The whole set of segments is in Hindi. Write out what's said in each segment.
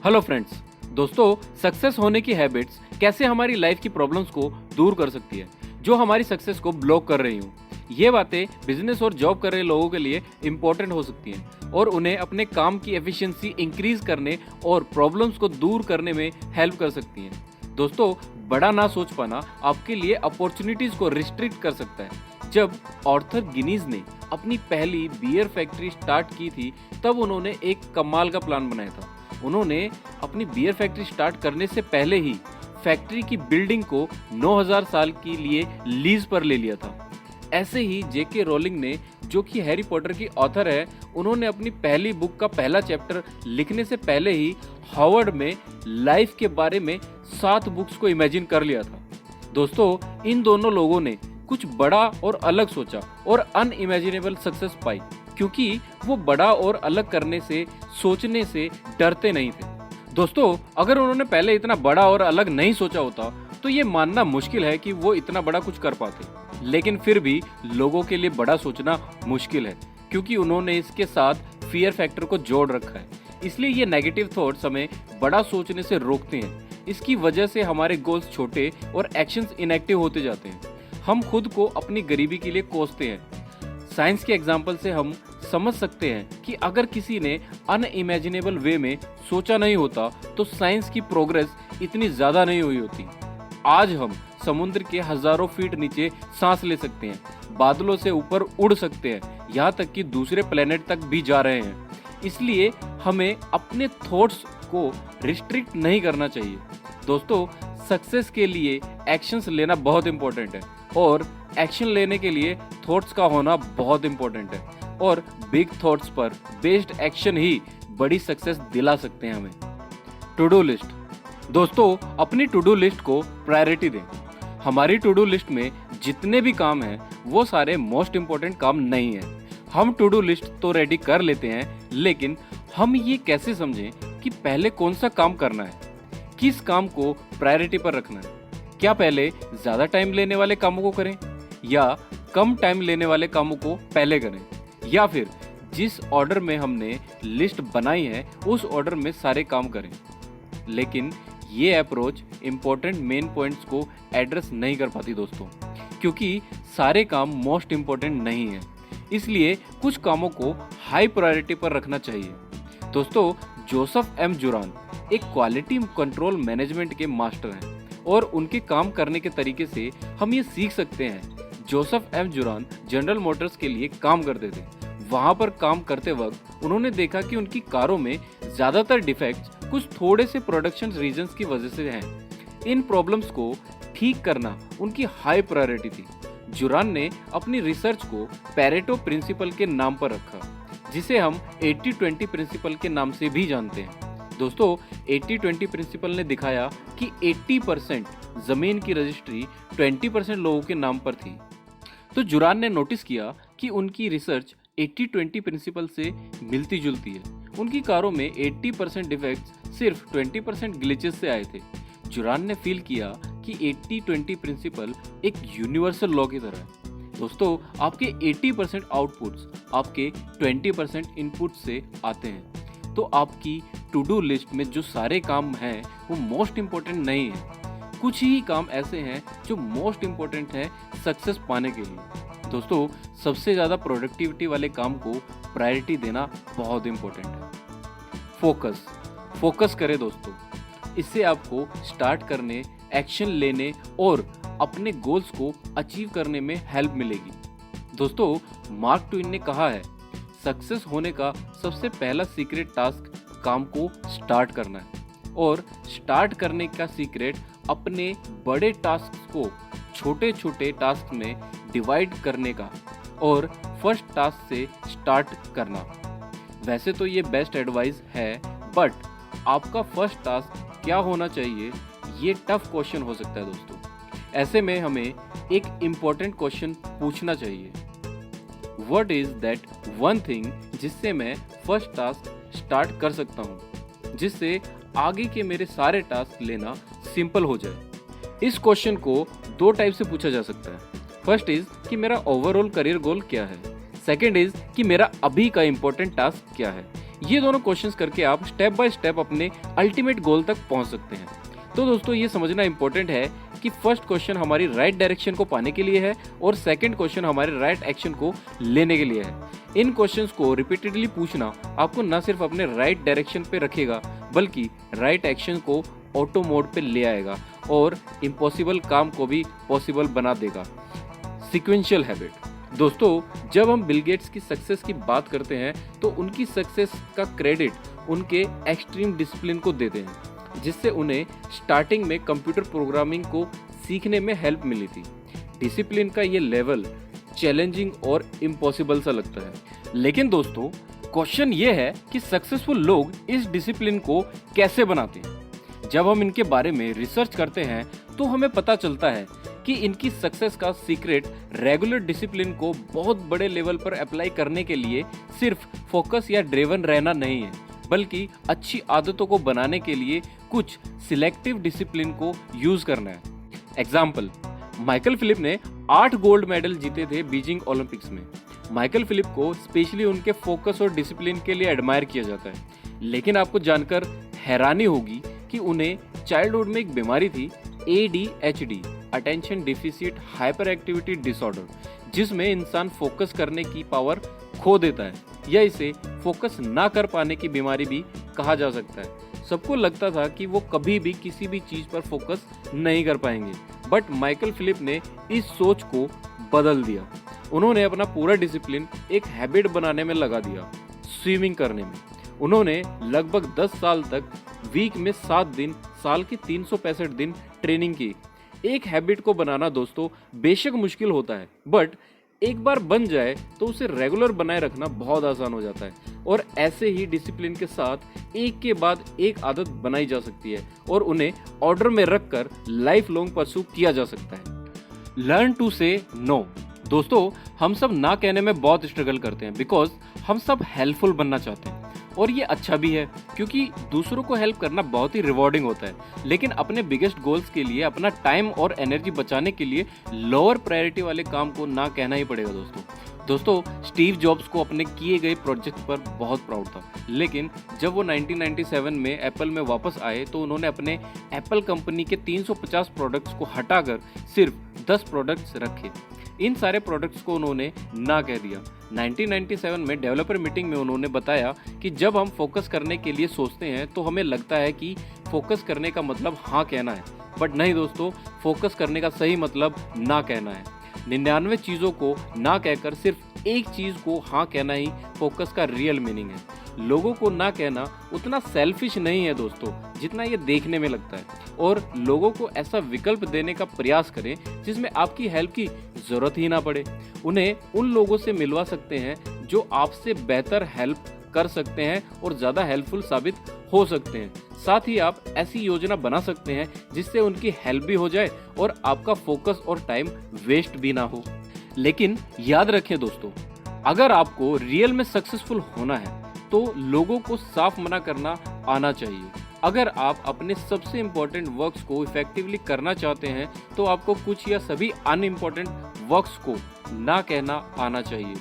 हेलो फ्रेंड्स, दोस्तों सक्सेस होने की हैबिट्स कैसे हमारी लाइफ की प्रॉब्लम्स को दूर कर सकती है जो हमारी सक्सेस को ब्लॉक कर रही हूँ। ये बातें बिजनेस और जॉब कर रहे लोगों के लिए इम्पोर्टेंट हो सकती हैं और उन्हें अपने काम की एफिशिएंसी इंक्रीज करने और प्रॉब्लम्स को दूर करने में हेल्प कर सकती हैं। दोस्तों, बड़ा ना सोच पाना आपके लिए अपॉर्चुनिटीज को रिस्ट्रिक्ट कर सकता है। जब ऑर्थर गिनीज ने अपनी पहली बियर फैक्ट्री स्टार्ट की थी तब उन्होंने एक कमाल का प्लान बनाया था। उन्होंने अपनी बियर फैक्ट्री स्टार्ट करने से पहले ही फैक्ट्री की बिल्डिंग को 9000 साल के लिए लीज पर ले लिया था। ऐसे ही जेके रोलिंग ने, जो कि हैरी पॉटर की ऑथर है, उन्होंने अपनी पहली बुक का पहला चैप्टर लिखने से पहले ही हार्वर्ड में लाइफ के बारे में 7 बुक्स को इमेजिन कर लिया था। दोस्तों, इन दोनों लोगों ने कुछ बड़ा और अलग सोचा और अनइमेजिनेबल सक्सेस पाई, क्योंकि वो बड़ा और अलग करने से, सोचने से डरते नहीं थे। दोस्तों, अगर उन्होंने पहले इतना बड़ा और अलग नहीं सोचा होता तो ये मानना मुश्किल है कि वो इतना बड़ा कुछ कर पाते। लेकिन फिर भी लोगों के लिए बड़ा सोचना मुश्किल है, क्योंकि उन्होंने इसके साथ फियर फैक्टर को जोड़ रखा है। इसलिए ये नेगेटिव थॉट्स हमें बड़ा सोचने से रोकते हैं। इसकी वजह से हमारे गोल्स छोटे और एक्शंस इनएक्टिव होते जाते हैं। हम खुद को अपनी गरीबी के लिए कोसते हैं। साइंस के एग्जाम्पल से हम समझ सकते हैं कि अगर किसी ने अनइमेजिनेबल वे में सोचा नहीं होता तो साइंस की प्रोग्रेस इतनी ज्यादा नहीं हुई होती। आज हम समुद्र के हजारों फीट नीचे सांस ले सकते हैं, बादलों से ऊपर उड़ सकते हैं, यहाँ तक कि दूसरे प्लेनेट तक भी जा रहे हैं। इसलिए हमें अपने थॉट्स को रिस्ट्रिक्ट नहीं करना चाहिए। दोस्तों, सक्सेस के लिए एक्शंस लेना बहुत इंपॉर्टेंट है और एक्शन लेने के लिए थॉट्स का होना बहुत इंपॉर्टेंट है और बिग थॉट्स पर बेस्ड एक्शन ही बड़ी सक्सेस दिला सकते हैं हमें। To do list. दोस्तों, अपनी टू डू लिस्ट को प्रायोरिटी दें। हमारी टू डू लिस्ट में जितने भी काम हैं वो सारे मोस्ट इंपॉर्टेंट काम नहीं है। हम टू डू लिस्ट तो रेडी कर लेते हैं, लेकिन हम ये कैसे समझें कि पहले कौन सा काम करना है, किस काम को प्रायोरिटी पर रखना है। क्या पहले ज्यादा टाइम लेने वाले कामों को करें या कम टाइम लेने वाले कामों को पहले करें, या फिर जिस ऑर्डर में हमने लिस्ट बनाई है उस ऑर्डर में सारे काम करें। लेकिन ये अप्रोच इंपॉर्टेंट मेन पॉइंट्स को एड्रेस नहीं कर पाती दोस्तों, क्योंकि सारे काम मोस्ट इंपॉर्टेंट नहीं है। इसलिए कुछ कामों को हाई प्रायोरिटी पर रखना चाहिए। दोस्तों, जोसेफ एम जुरान एक क्वालिटी कंट्रोल मैनेजमेंट के मास्टर हैं और उनके काम करने के तरीके से हम ये सीख सकते हैं। जोसेफ एम जुरान जनरल मोटर्स के लिए काम करते थे। वहां पर काम करते वक्त उन्होंने देखा कि उनकी कारों में ज्यादातर डिफेक्ट्स कुछ थोड़े से प्रोडक्शन रीजंस की वजह से हैं। इन प्रॉब्लम्स को ठीक करना उनकी हाई प्रायोरिटी थी। जुरान ने अपनी रिसर्च को पैरेटो प्रिंसिपल के नाम पर रखा, जिसे हम 80-20 प्रिंसिपल के नाम से भी जानते हैं। दोस्तों, 80-20 प्रिंसिपल ने दिखाया कि 80% जमीन की रजिस्ट्री 20% लोगों के नाम पर थी। तो जुरान ने नोटिस किया कि उनकी रिसर्च 80-20 प्रिंसिपल से मिलती जुलती है। उनकी कारों में 80% डिफेक्ट्स सिर्फ 20% ग्लिचेस से आए थे। जुरान ने फील किया कि 80-20 प्रिंसिपल एक यूनिवर्सल लॉ की तरह है। दोस्तों, आपके 80% आउटपुट्स आपके 20% इनपुट से आते हैं। तो आपकी टू डू लिस्ट में जो सारे काम हैं वो मोस्ट इम्पोर्टेंट नहीं है। कुछ ही काम ऐसे हैं जो मोस्ट इम्पोर्टेंट है सक्सेस पाने के लिए। दोस्तों, सबसे ज़्यादा प्रोडक्टिविटी वाले काम को प्रायोरिटी देना बहुत इम्पोर्टेंट है। फोकस करें दोस्तों। इससे आपको स्टार्ट करने, एक्शन लेने और अपने गोल्स को अचीव करने में हेल्प मिलेगी। दोस्तों, मार्क ट्वेन ने कहा है, सक्सेस होने का सबसे पहला सीक्रेट टास्क काम को स्टार्ट करना है और स्टार्ट करने का सीक्रेट अपने बड़े टास्क को छोटे छोटे टास्क में डिवाइड करने का और फर्स्ट टास्क से स्टार्ट करना। वैसे तो ये बेस्ट एडवाइस है, बट आपका फर्स्ट टास्क क्या होना चाहिए ये टफ क्वेश्चन हो सकता है दोस्तों। ऐसे में हमें एक इम्पोर्टेंट क्वेश्चन पूछना चाहिए, what is that one thing जिससे मैं फर्स्ट टास्क स्टार्ट कर सकता हूँ, जिससे आगे के मेरे सारे टास्क लेना सिंपल हो जाए। इस क्वेश्चन को 2 टाइप से पूछा जा सकता है। फर्स्ट इज कि मेरा ओवरऑल करियर गोल क्या है। सेकंड इज कि मेरा अभी का इंपॉर्टेंट टास्क क्या है। ये दोनों क्वेश्चंस करके आप स्टेप बाय स्टेप अपने अल्टीमेट गोल तक पहुंच सकते हैं। तो दोस्तों ये समझना इंपॉर्टेंट है कि फर्स्ट क्वेश्चन हमारी राइट डायरेक्शन को पाने के लिए है और सेकंड क्वेश्चन हमारे राइट एक्शन को लेने के लिए है। इन क्वेश्चंस को रिपीटेडली पूछना आपको न सिर्फ अपने राइट डायरेक्शन पे रखेगा बल्कि राइट एक्शन को ऑटो मोड पे ले आएगा और इम्पॉसिबल काम को भी पॉसिबल बना देगा। Sequential habit. दोस्तों जब हम बिल गेट्स की सक्सेस की बात करते हैं तो उनकी सक्सेस का क्रेडिट उनके एक्सट्रीम डिसिप्लिन को देते हैं, जिससे उन्हें स्टार्टिंग में कंप्यूटर प्रोग्रामिंग को सीखने में हेल्प मिली थी। डिसिप्लिन का ये लेवल चैलेंजिंग और इम्पॉसिबल सा लगता है, लेकिन दोस्तों क्वेश्चन ये है कि सक्सेसफुल लोग इस डिसिप्लिन को कैसे बनाते हैं। जब हम इनके बारे में रिसर्च करते हैं तो हमें पता चलता है कि इनकी सक्सेस का सीक्रेट रेगुलर डिसिप्लिन को बहुत बड़े लेवल पर अप्लाई करने के लिए सिर्फ फोकस या ड्रिवन रहना नहीं है, बल्कि अच्छी आदतों को बनाने के लिए कुछ सिलेक्टिव डिसिप्लिन को यूज करना है। एग्जाम्पल, माइकल फिलिप ने 8 गोल्ड मेडल जीते थे बीजिंग ओलंपिक्स में। माइकल फिलिप को स्पेशली उनके फोकस और डिसिप्लिन के लिए एडमायर किया जाता है, लेकिन आपको जानकर हैरानी होगी कि उन्हें चाइल्डहुड में एक बीमारी थी, ADHD, attention deficit hyper activity disorder, जिसमें इंसान फोकस करने की पावर खो देता है या इसे फोकस ना कर पाने की बीमारी भी कहा जा सकता है। सबको लगता था कि वो कभी भी किसी भी चीज पर फोकस नहीं कर पाएंगे, बट माइकल फिलिप ने इस सोच को बदल दिया। उन्होंने अपना पूरा डिसिप्लिन एक हैबिट बनाने में लगा दिया, स्विमिंग करने में। उन्होंने लगभग 10 साल तक वीक में 7 दिन, साल के 365 दिन ट्रेनिंग की। एक हैबिट को बनाना दोस्तों बेशक मुश्किल होता है, बट एक बार बन जाए तो उसे रेगुलर बनाए रखना बहुत आसान हो जाता है। और ऐसे ही डिसिप्लिन के साथ एक के बाद एक आदत बनाई जा सकती है और उन्हें ऑर्डर में रखकर लाइफ लॉन्ग परस्यू किया जा सकता है। लर्न टू से नो। दोस्तों हम सब ना कहने में बहुत स्ट्रगल करते हैं, बिकॉज हम सब हेल्पफुल बनना चाहते हैं और ये अच्छा भी है क्योंकि दूसरों को हेल्प करना बहुत ही रिवॉर्डिंग होता है। लेकिन अपने बिगेस्ट गोल्स के लिए अपना टाइम और एनर्जी बचाने के लिए लोअर प्रायोरिटी वाले काम को ना कहना ही पड़ेगा दोस्तों स्टीव जॉब्स को अपने किए गए प्रोजेक्ट पर बहुत प्राउड था, लेकिन जब वो 1997 में एप्पल में वापस आए तो उन्होंने अपने एप्पल कंपनी के 350 प्रोडक्ट्स को हटाकर सिर्फ 10 प्रोडक्ट्स रखे। इन सारे प्रोडक्ट्स को उन्होंने ना कह दिया। 1997 में डेवलपर मीटिंग में उन्होंने बताया कि जब हम फोकस करने के लिए सोचते हैं तो हमें लगता है कि फोकस करने का मतलब हाँ कहना है, बट नहीं दोस्तों, फोकस करने का सही मतलब ना कहना है। 99 चीज़ों को ना कहकर सिर्फ एक चीज़ को हाँ कहना ही फोकस का रियल मीनिंग है। लोगों को ना कहना उतना सेल्फिश नहीं है दोस्तों जितना ये देखने में लगता है, और लोगों को ऐसा विकल्प देने का प्रयास करें जिसमें आपकी हेल्प की जरूरत ही ना पड़े। उन्हें उन लोगों से मिलवा सकते हैं जो आपसे बेहतर हेल्प कर सकते हैं और ज़्यादा हेल्पफुल साबित हो सकते हैं। साथ ही आप ऐसी योजना बना सकते हैं जिससे उनकी हेल्प भी हो जाए और आपका फोकस और टाइम वेस्ट भी ना हो। लेकिन याद रखें दोस्तों, अगर आपको रियल में सक्सेसफुल होना है तो लोगों को साफ मना करना आना चाहिए। अगर आप अपने सबसे इम्पोर्टेंट वर्क्स को इफेक्टिवली करना चाहते हैं तो आपको कुछ या सभी अनइम्पोर्टेंट वर्क्स को ना कहना आना चाहिए।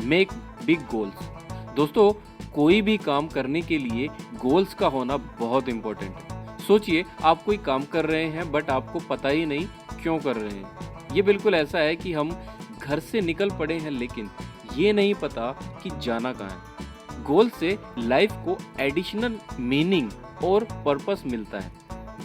Make big goals. दोस्तों कोई भी काम करने के लिए गोल्स का होना बहुत इम्पोर्टेंट है। सोचिए आप कोई काम कर रहे हैं बट आपको पता ही नहीं क्यों कर रहे हैं। ये बिल्कुल ऐसा है कि हम घर से निकल पड़े हैं लेकिन ये नहीं पता कि जाना कहाँ है। गोल से लाइफ को एडिशनल मीनिंग और पर्पस मिलता है,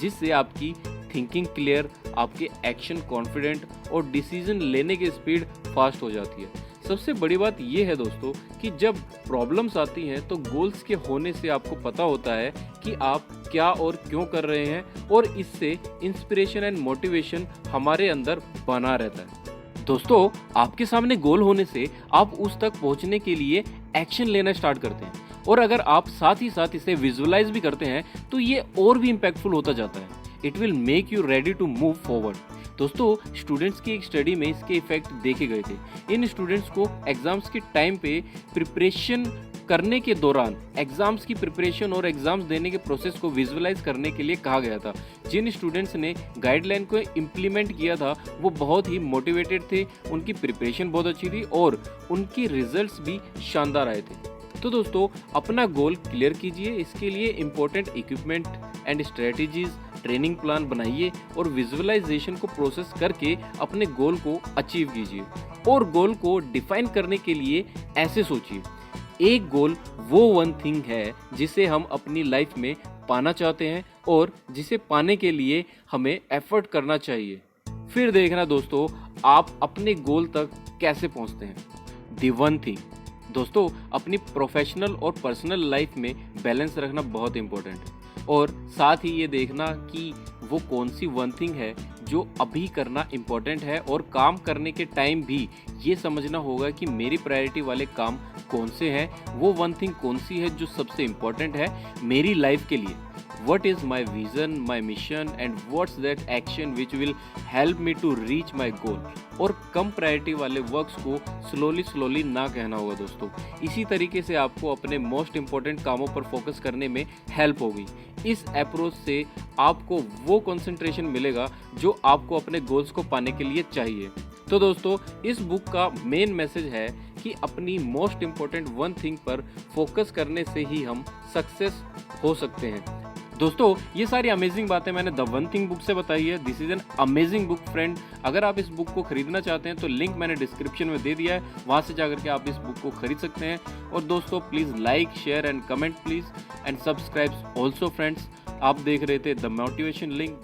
जिससे आपकी थिंकिंग क्लियर, आपके एक्शन कॉन्फिडेंट और डिसीजन लेने की स्पीड फास्ट हो जाती है। सबसे बड़ी बात यह है दोस्तों कि जब प्रॉब्लम्स आती हैं तो गोल्स के होने से आपको पता होता है कि आप क्या और क्यों कर रहे हैं, और इससे इंस्पिरेशन एंड मोटिवेशन हमारे अंदर बना रहता है। दोस्तों आपके सामने गोल होने से आप उस तक पहुंचने के लिए एक्शन लेना स्टार्ट करते हैं, और अगर आप साथ ही साथ इसे विजुअलाइज भी करते हैं तो ये और भी इम्पैक्टफुल होता जाता है। It will make you ready to move forward. दोस्तों स्टूडेंट्स की एक स्टडी में इसके इफेक्ट देखे गए थे। इन स्टूडेंट्स को एग्जाम्स के टाइम पे प्रिपरेशन करने के दौरान एग्जाम्स की प्रिपरेशन और एग्जाम्स देने के प्रोसेस को विजुअलाइज करने के लिए कहा गया था। जिन स्टूडेंट्स ने गाइडलाइन को इम्प्लीमेंट किया था वो बहुत ही मोटिवेटेड थे, उनकी प्रिपरेशन बहुत अच्छी थी और उनकी रिजल्ट्स भी शानदार आए थे। तो दोस्तों अपना गोल क्लियर कीजिए, इसके लिए important equipment and strategies, training plan बनाइए और विजुअलाइजेशन को प्रोसेस करके अपने गोल को अचीव कीजिए। और गोल को डिफाइन करने के लिए ऐसे सोचिए, एक गोल वो वन थिंग है जिसे हम अपनी लाइफ में पाना चाहते हैं और जिसे पाने के लिए हमें एफर्ट करना चाहिए। फिर देखना दोस्तों आप अपने गोल तक कैसे पहुंचते हैं। दी वन थिंग दोस्तों, अपनी प्रोफेशनल और पर्सनल लाइफ में बैलेंस रखना बहुत इंपॉर्टेंट है और साथ ही ये देखना कि वो कौन सी वन थिंग है जो अभी करना इम्पोर्टेंट है और काम करने के टाइम भी ये समझना होगा कि मेरी प्रायोरिटी वाले काम कौन से हैं, वो वन थिंग कौन सी है जो सबसे इम्पोर्टेंट है मेरी लाइफ के लिए। What is my vision, my mission and what's that action which will help me to reach my goal। और कम प्रायोरिटी वाले वर्क्स को स्लोली ना कहना होगा दोस्तों। इसी तरीके से आपको अपने मोस्ट इम्पॉर्टेंट कामों पर फोकस करने में हेल्प होगी। इस अप्रोच से आपको वो कंसंट्रेशन मिलेगा जो आपको अपने गोल्स को पाने के लिए चाहिए। तो दोस्तों इस बुक का मेन मैसेज है कि अपनी मोस्ट इम्पॉर्टेंट वन थिंग पर फोकस करने से ही हम सक्सेस हो सकते हैं। दोस्तों ये सारी अमेजिंग बातें मैंने द वन थिंग बुक से बताई है। This is an amazing book friend. अगर आप इस बुक को खरीदना चाहते हैं तो लिंक मैंने डिस्क्रिप्शन में दे दिया है, वहां से जाकर के आप इस बुक को खरीद सकते हैं। और दोस्तों please like share and comment please and subscribe also friends. आप देख रहे थे द मोटिवेशन लिंक